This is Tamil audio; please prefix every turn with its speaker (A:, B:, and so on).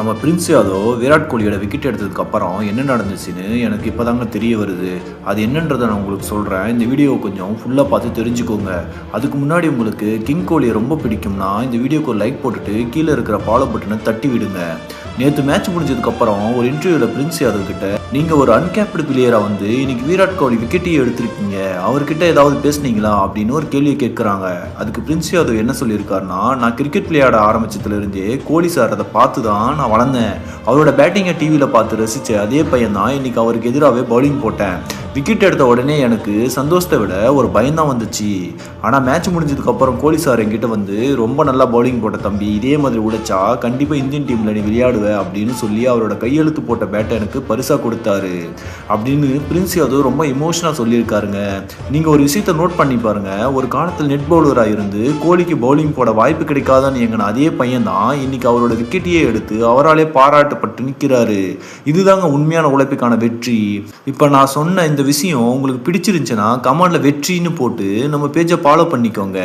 A: நம்ம பிரின்ஸ் யாதவ் விராட் கோலியோட விக்கெட் எடுத்ததுக்கு அப்புறம் என்ன நடந்துச்சுன்னு எனக்கு இப்போதாங்க தெரிய வருது. அது என்னன்றதை நான் உங்களுக்கு சொல்கிறேன். இந்த வீடியோவை கொஞ்சம் ஃபுல்லாக பார்த்து தெரிஞ்சுக்கோங்க. அதுக்கு முன்னாடி உங்களுக்கு கிங் கோலியை ரொம்ப பிடிக்கும்னா இந்த வீடியோக்கு ஒரு லைக் போட்டுட்டு கீழே இருக்கிற ஃபாலோ பட்டனை தட்டி விடுங்க. நேற்று மேட்ச் முடிஞ்சதுக்கப்புறம் ஒரு இன்டர்வியூவில் பிரின்ஸ் யாதவ் கிட்ட நீங்கள் ஒரு அன்கேப்டு பிளேயராக வந்து இன்னைக்கு விராட் கோலி விக்கெட்டையே எடுத்திருக்கீங்க, அவர்கிட்ட ஏதாவது பேசுனீங்களா அப்படின்னு ஒரு கேள்வியை கேட்குறாங்க. அதுக்கு பிரின்ஸ் யாதவ் என்ன சொல்லியிருக்காருன்னா, நான் கிரிக்கெட் விளையாட ஆரம்பிச்சதுலேருந்தே கோலி சார் அதை பார்த்து தான் நான் வளர்ந்தேன். அவரோட பேட்டிங்கை டிவியில் பார்த்து ரசித்த அதே பையன் தான் இன்னைக்கு அவருக்கு எதிராகவே பவுலிங் போட்டேன். விக்கெட் எடுத்த உடனே எனக்கு சந்தோஷத்தை விட ஒரு பயம்தான் வந்துச்சு. ஆனால் மேட்ச் முடிஞ்சதுக்கப்புறம் கோலி சார் என்கிட்ட வந்து ரொம்ப நல்லா பவுலிங் போட்ட தம்பி, இதே மாதிரி உடைச்சா கண்டிப்பாக இந்தியன் டீமில் நீ விளையாடுவ அப்படின்னு சொல்லி அவரோட கையெழுத்து போட்ட பேட்டை எனக்கு பரிசாக கொடுத்தாரு அப்படின்னு பிரின்ஸ் யாதவ் ரொம்ப இமோஷனாக சொல்லியிருக்காருங்க. நீங்கள் ஒரு விஷயத்தை நோட் பண்ணி பாருங்கள். ஒரு காலத்தில் நெட் பவுலராக இருந்து கோலிக்கு பவுலிங் போட வாய்ப்பு கிடைக்காதான்னு எங்கன்னா அதே பையன் தான் இன்னைக்கு அவரோட விக்கெட்டையே எடுத்து அவராலே பாராட்டப்பட்டு நிற்கிறாரு. இதுதாங்க உண்மையான உழைப்புக்கான வெற்றி. இப்போ நான் சொன்ன இந்த விஷயம் உங்களுக்கு பிடிச்சிருந்துச்சுன்னா கமெண்ட்ல வெற்றின்னு போட்டு நம்ம பேஜை ஃபாலோ பண்ணிக்கோங்க.